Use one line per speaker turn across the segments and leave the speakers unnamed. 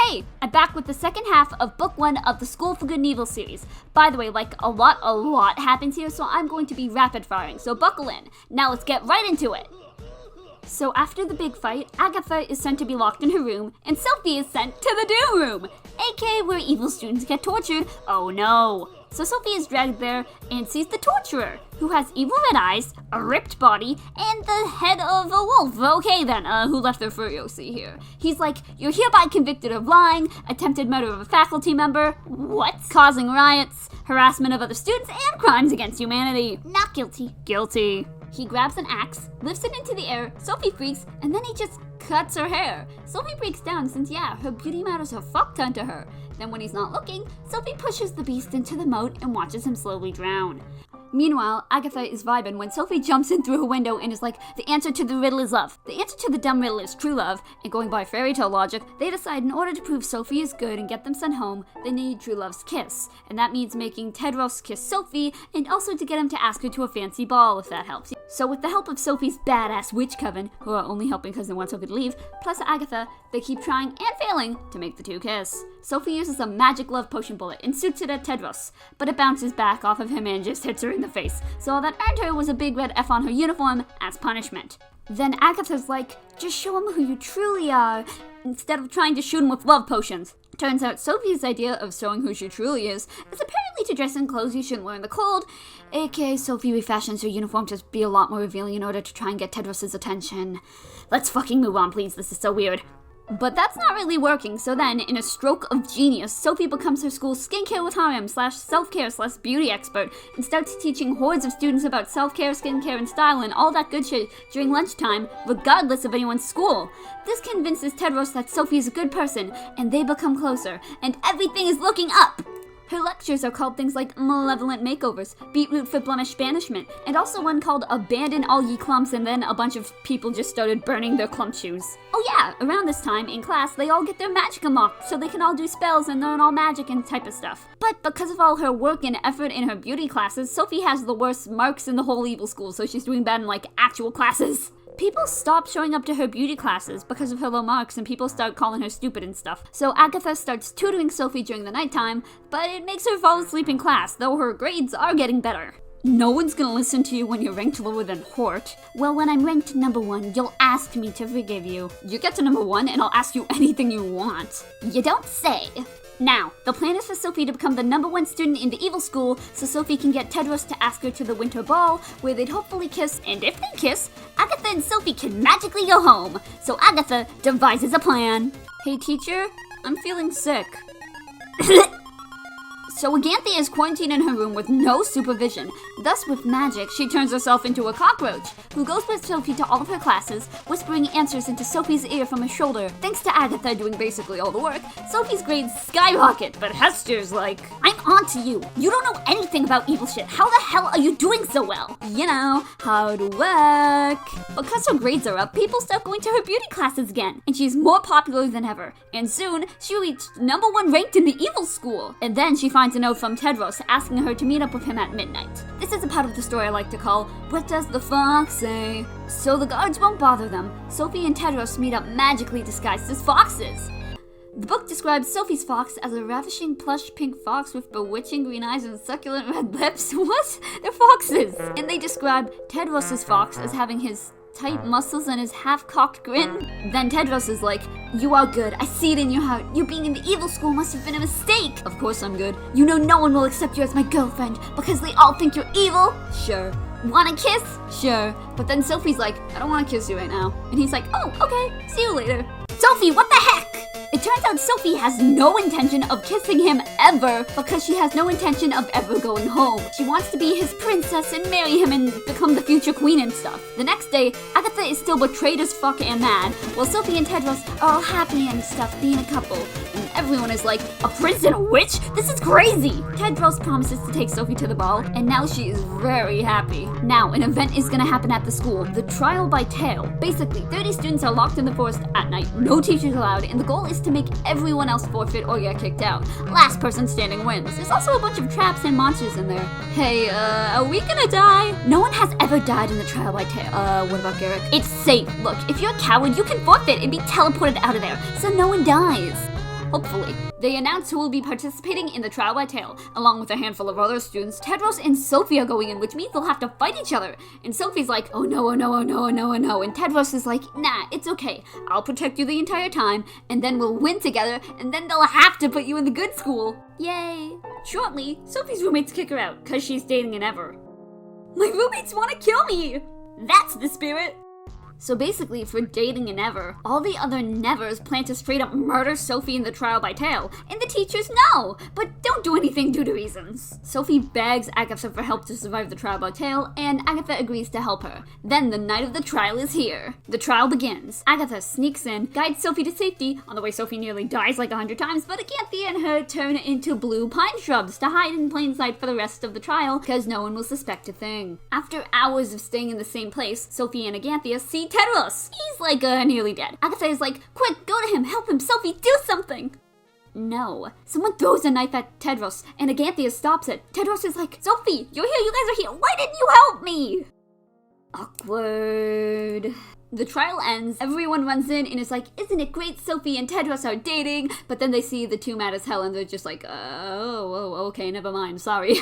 Hey, I'm back with the second half of book 1 of the School for Good and Evil series. By the way, like a lot happens here, so I'm going to be rapid firing, so buckle in. Now let's get right into it. So after the big fight, Agatha is sent to be locked in her room, and Sophie is sent to the doom room, aka where evil students get tortured. Oh no. So Sophie is dragged there and sees the torturer, who has evil red eyes, a ripped body, and the head of a wolf. Okay then, who left their Furiosi here. He's like, you're hereby convicted of lying, attempted murder of a faculty member, what? Causing riots, harassment of other students, and crimes against humanity. Not guilty. Guilty. He grabs an axe, lifts it into the air, Sophie freaks, and then he just cuts her hair. Sophie breaks down since, yeah, her beauty matters a fuck ton to her. Then when he's not looking, Sophie pushes the beast into the moat and watches him slowly drown. Meanwhile, Agatha is vibing when Sophie jumps in through her window and is like, the answer to the riddle is love. The answer to the dumb riddle is true love, and going by fairy tale logic, they decide in order to prove Sophie is good and get them sent home, they need true love's kiss. And that means making Tedros kiss Sophie, and also to get him to ask her to a fancy ball, if that helps. So with the help of Sophie's badass witch coven, who are only helping because they want Sophie to leave, plus Agatha, they keep trying and failing to make the two kiss. Sophie uses a magic love potion bullet and shoots it at Tedros, but it bounces back off of him and just hits her in the face. So all that earned her was a big red F on her uniform as punishment. Then Agatha's like, just show him who you truly are, instead of trying to shoot him with love potions. Turns out Sophie's idea of showing who she truly is apparently to dress in clothes you shouldn't wear in the cold, aka Sophie refashions her uniform to be a lot more revealing in order to try and get Tedros' attention. Let's fucking move on, please, this is so weird. But that's not really working, so then, in a stroke of genius, Sophie becomes her school's skincare with harem / self-care / beauty expert and starts teaching hordes of students about self-care, skincare, and style and all that good shit during lunchtime, regardless of anyone's school. This convinces Tedros that Sophie is a good person, and they become closer, and everything is looking up! Her lectures are called things like malevolent makeovers, beetroot for blemish banishment, and also one called abandon all ye clumps, and then a bunch of people just started burning their clump shoes. Oh yeah, around this time, in class, they all get their magic unlocked, so they can all do spells and learn all magic and type of stuff. But because of all her work and effort in her beauty classes, Sophie has the worst marks in the whole evil school, so she's doing bad in like actual classes. People stop showing up to her beauty classes because of her low marks, and people start calling her stupid and stuff. So Agatha starts tutoring Sophie during the nighttime, but it makes her fall asleep in class, though her grades are getting better. No one's gonna listen to you when you're ranked lower than Hort. Well, when I'm ranked number 1, you'll ask me to forgive you. You get to number 1 and I'll ask you anything you want. You don't say. Now, the plan is for Sophie to become the number 1 student in the evil school, so Sophie can get Tedros to ask her to the winter ball, where they'd hopefully kiss, and if they kiss, Agatha and Sophie can magically go home. So Agatha devises a plan. Hey teacher, I'm feeling sick. So Aganthia is quarantined in her room with no supervision. Thus, with magic, she turns herself into a cockroach, who goes with Sophie to all of her classes, whispering answers into Sophie's ear from her shoulder. Thanks to Agatha doing basically all the work, Sophie's grades skyrocket, but Hester's like, I'm on to you. You don't know anything about evil shit. How the hell are you doing so well? You know, hard work. Because her grades are up, people start going to her beauty classes again, and she's more popular than ever. And soon, she reached number 1 ranked in the evil school. And then she finds a note from Tedros asking her to meet up with him at midnight. This is a part of the story I like to call, What Does the Fox Say? So the guards won't bother them. Sophie and Tedros meet up magically disguised as foxes. The book describes Sophie's fox as a ravishing plush pink fox with bewitching green eyes and succulent red lips. What? They're foxes! And they describe Tedros' fox as having his tight muscles and his half-cocked grin. Then Tedros is like, you are good. I see it in your heart. You being in the evil school must have been a mistake. Of course I'm good. You know no one will accept you as my girlfriend because they all think you're evil. Sure. Want a kiss? Sure. But then Sophie's like, I don't want to kiss you right now. And he's like, oh, okay. See you later. Sophie, what the heck? It turns out Sophie has no intention of kissing him ever because she has no intention of ever going home. She wants to be his princess and marry him and become the future queen and stuff. The next day, Agatha is still betrayed as fuck and mad, while Sophie and Tedros are all happy and stuff being a couple. And everyone is like, a prince and a witch? This is crazy! Tedros promises to take Sophie to the ball, and now she is very happy. Now, an event is gonna happen at the school, the trial by tale. Basically, 30 students are locked in the forest at night, no teachers allowed, and the goal is to make everyone else forfeit or get kicked out. Last person standing wins. There's also a bunch of traps and monsters in there. Hey, are we gonna die? No one has ever died in the trial by tale. What about Garrick? It's safe. Look, if you're a coward, you can forfeit and be teleported out of there, so no one dies. hopefully. They announce who will be participating in the trial by tale. Along with a handful of other students, Tedros and Sophie are going in, which means they'll have to fight each other. And Sophie's like, oh no, oh no, oh no, oh no, oh no. And Tedros is like, nah, it's okay. I'll protect you the entire time, and then we'll win together, and then they'll have to put you in the good school. Yay. Shortly, Sophie's roommates kick her out, cause she's dating an Ever. My roommates wanna kill me! That's the spirit! So basically, for dating an Ever, all the other Nevers plan to straight up murder Sophie in the trial by tale, and the teachers know, but don't do anything due to reasons. Sophie begs Agatha for help to survive the trial by tale, and Agatha agrees to help her. Then the night of the trial is here. The trial begins. Agatha sneaks in, guides Sophie to safety. On the way, Sophie nearly dies like 100 times, but Aganthea and her turn into blue pine shrubs to hide in plain sight for the rest of the trial, because no one will suspect a thing. After hours of staying in the same place, Sophie and Aganthea see Tedros. He's like nearly dead. Agatha is like, quick, go to him, help him, Sophie, do something. No. Someone throws a knife at Tedros, and Aganthea stops it. Tedros is like, Sophie, you're here, you guys are here, why didn't you help me? Awkward. The trial ends, everyone runs in and is like, isn't it great Sophie and Tedros are dating? But then they see the two mad as hell and they're just like, okay, never mind, sorry.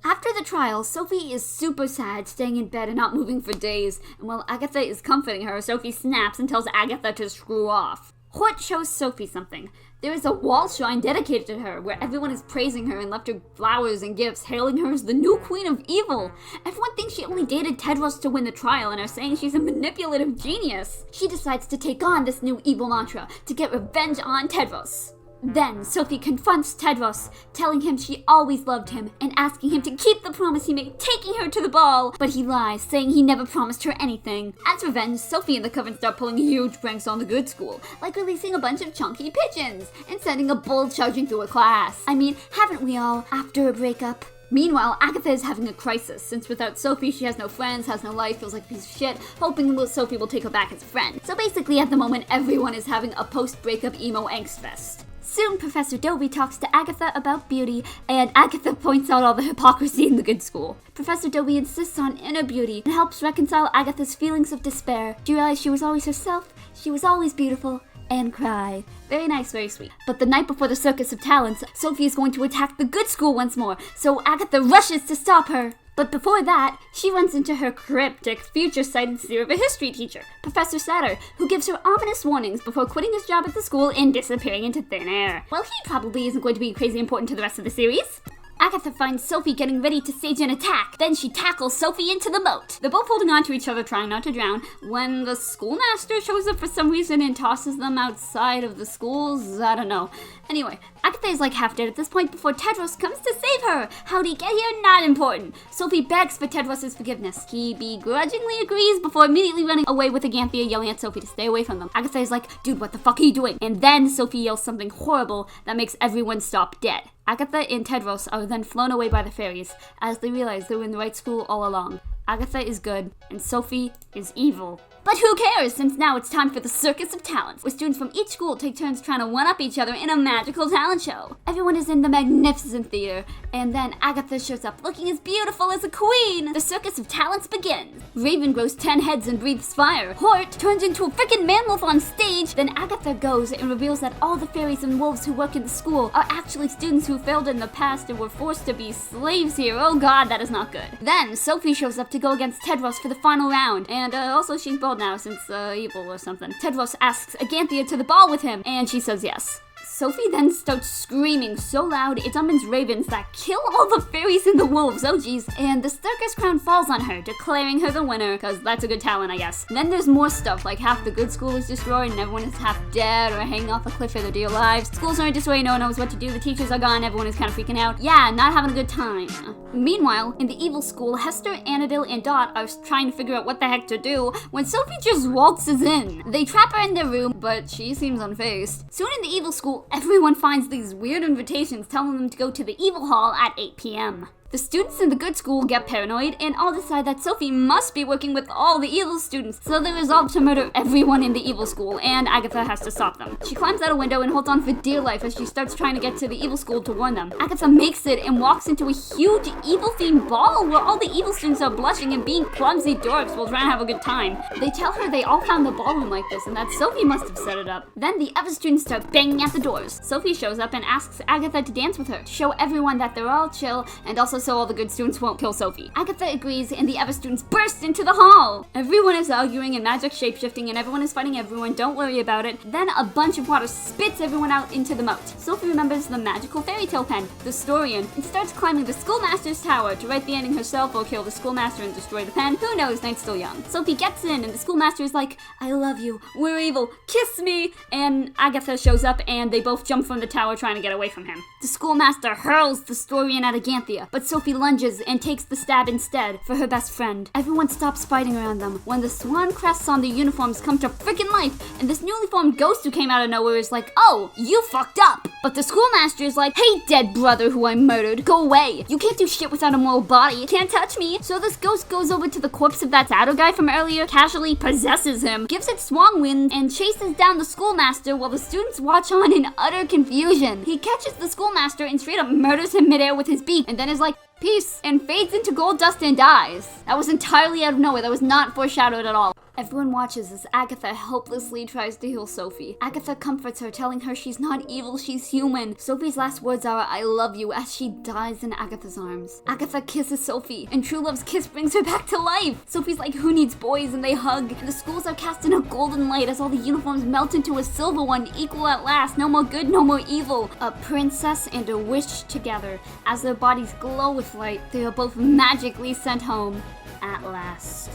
After the trial, Sophie is super sad, staying in bed and not moving for days. And while Agatha is comforting her, Sophie snaps and tells Agatha to screw off. Hort shows Sophie something. There is a wall shrine dedicated to her, where everyone is praising her and left her flowers and gifts, hailing her as the new queen of evil. Everyone thinks she only dated Tedros to win the trial and are saying she's a manipulative genius. She decides to take on this new evil mantra to get revenge on Tedros. Then Sophie confronts Tedros, telling him she always loved him and asking him to keep the promise he made, taking her to the ball. But he lies, saying he never promised her anything. As revenge, Sophie and the Coven start pulling huge pranks on the good school, like releasing a bunch of chunky pigeons and sending a bull charging through a class. I mean, haven't we all, after a breakup? Meanwhile, Agatha is having a crisis, since without Sophie she has no friends, has no life, feels like a piece of shit, hoping Sophie will take her back as a friend. So basically at the moment, everyone is having a post-breakup emo angst fest. Soon, Professor Dobie talks to Agatha about beauty, and Agatha points out all the hypocrisy in the good school. Professor Dobie insists on inner beauty and helps reconcile Agatha's feelings of despair. Do you realize she was always herself? She was always beautiful. And cry. Very nice, very sweet. But the night before the Circus of Talents, Sophie is going to attack the good school once more, so Agatha rushes to stop her. But before that, she runs into her cryptic, future-sighted seer of a history teacher, Professor Satter, who gives her ominous warnings before quitting his job at the school and disappearing into thin air. Well, he probably isn't going to be crazy important to the rest of the series. Agatha finds Sophie getting ready to stage an attack. Then she tackles Sophie into the moat. They're both holding on to each other, trying not to drown, when the schoolmaster shows up for some reason and tosses them outside of the schools. I don't know. Anyway, Agatha is like half dead at this point before Tedros comes to save her. How'd he get here? Not important. Sophie begs for Tedros' forgiveness. He begrudgingly agrees before immediately running away with Aganthea yelling at Sophie to stay away from them. Agatha is like, dude, what the fuck are you doing? And then Sophie yells something horrible that makes everyone stop dead. Agatha and Tedros are then flown away by the fairies as they realize they were in the right school all along. Agatha is good, and Sophie is evil. But who cares, since now it's time for the Circus of Talents, where students from each school take turns trying to one-up each other in a magical talent show. Everyone is in the magnificent theater, and then Agatha shows up looking as beautiful as a queen. The Circus of Talents begins. Raven grows 10 heads and breathes fire. Hort turns into a freaking man-wolf on stage. Then Agatha goes and reveals that all the fairies and wolves who work in the school are actually students who failed in the past and were forced to be slaves here. Oh god, that is not good. Then Sophie shows up to go against Tedros for the final round, and also she's bald now since evil or something. Tedros asks Aganthea to the ball with him, and she says yes. Sophie then starts screaming so loud it summons ravens that kill all the fairies and the wolves, oh geez, and the circus crown falls on her, declaring her the winner, cause that's a good talent, I guess. And then there's more stuff, like half the good school is destroyed and everyone is half dead or hanging off a cliff for their dear lives. Schools are destroyed, no one knows what to do, the teachers are gone, everyone is kind of freaking out. Yeah, not having a good time. Meanwhile, in the evil school, Hester, Annabelle, and Dot are trying to figure out what the heck to do when Sophie just waltzes in. They trap her in their room, but she seems unfazed. Soon in the evil school, everyone finds these weird invitations telling them to go to the evil hall at 8 p.m. The students in the good school get paranoid and all decide that Sophie must be working with all the evil students, so they resolve to murder everyone in the evil school, and Agatha has to stop them. She climbs out a window and holds on for dear life as she starts trying to get to the evil school to warn them. Agatha makes it and walks into a huge evil-themed ball where all the evil students are blushing and being clumsy dorks while trying to have a good time. They tell her they all found the ballroom like this and that Sophie must have set it up. Then the other students start banging at the doors. Sophie shows up and asks Agatha to dance with her, to show everyone that they're all chill and also so all the good students won't kill Sophie. Agatha agrees and the other students burst into the hall. Everyone is arguing and magic shapeshifting and everyone is fighting everyone, don't worry about it. Then a bunch of water spits everyone out into the moat. Sophie remembers the magical fairy tale pen, the Storian, and starts climbing the schoolmaster's tower to write the ending herself or kill the schoolmaster and destroy the pen. Who knows, Night's still young. Sophie gets in and the schoolmaster is like, I love you, we're evil, kiss me! And Agatha shows up and they both jump from the tower trying to get away from him. The schoolmaster hurls the Storian at Aganthia, but Sophie lunges and takes the stab instead for her best friend. Everyone stops fighting around them when the swan crests on the uniforms come to freaking life and this newly formed ghost who came out of nowhere is like, oh, you fucked up! But the schoolmaster is like, hey dead brother who I murdered, go away! You can't do shit without a mortal body, you can't touch me! So this ghost goes over to the corpse of that shadow guy from earlier, casually possesses him, gives it swan wings, and chases down the schoolmaster while the students watch on in utter confusion. He catches the schoolmaster and straight up murders him midair with his beak, and then is like, peace, and fades into gold dust and dies. That was entirely out of nowhere, that was not foreshadowed at all. Everyone watches as Agatha helplessly tries to heal Sophie. Agatha comforts her, telling her she's not evil, she's human. Sophie's last words are, I love you, as she dies in Agatha's arms. Agatha kisses Sophie, and true love's kiss brings her back to life. Sophie's like, who needs boys? And they hug. And the schools are cast in a golden light as all the uniforms melt into a silver one, equal at last. No more good, no more evil. A princess and a witch together. As their bodies glow with light, they are both magically sent home at last.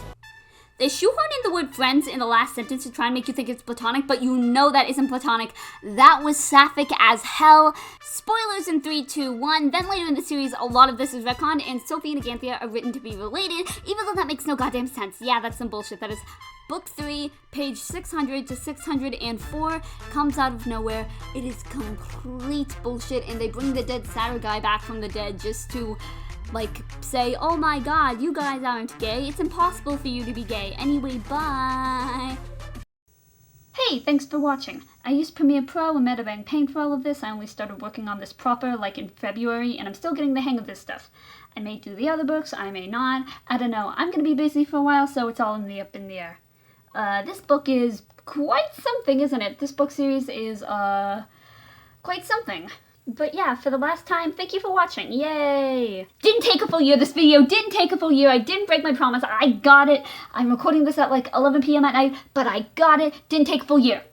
They shoehorn in the word friends in the last sentence to try and make you think it's platonic, but you know that isn't platonic. That was sapphic as hell. Spoilers in 3, 2, 1. Then later in the series, a lot of this is retconned, and Sophie and Aganthia are written to be related, even though that makes no goddamn sense. Yeah, that's some bullshit. That is Book 3, page 600 to 604, comes out of nowhere. It is complete bullshit, and they bring the dead satyr guy back from the dead just to say, oh my god, you guys aren't gay. It's impossible for you to be gay. Anyway, bye. Hey, thanks for watching. I used Premiere Pro and Medibang Paint for all of this. I only started working on this proper, in February, and I'm still getting the hang of this stuff. I may do the other books, I may not. I don't know. I'm gonna be busy for a while, so it's all up in the air. This book is quite something, isn't it? This book series is, quite something. But yeah, for the last time, thank you for watching. Yay! Didn't take a full year. This video didn't take a full year. I didn't break my promise. I got it. I'm recording this at 11 p.m. at night, but I got it. Didn't take a full year.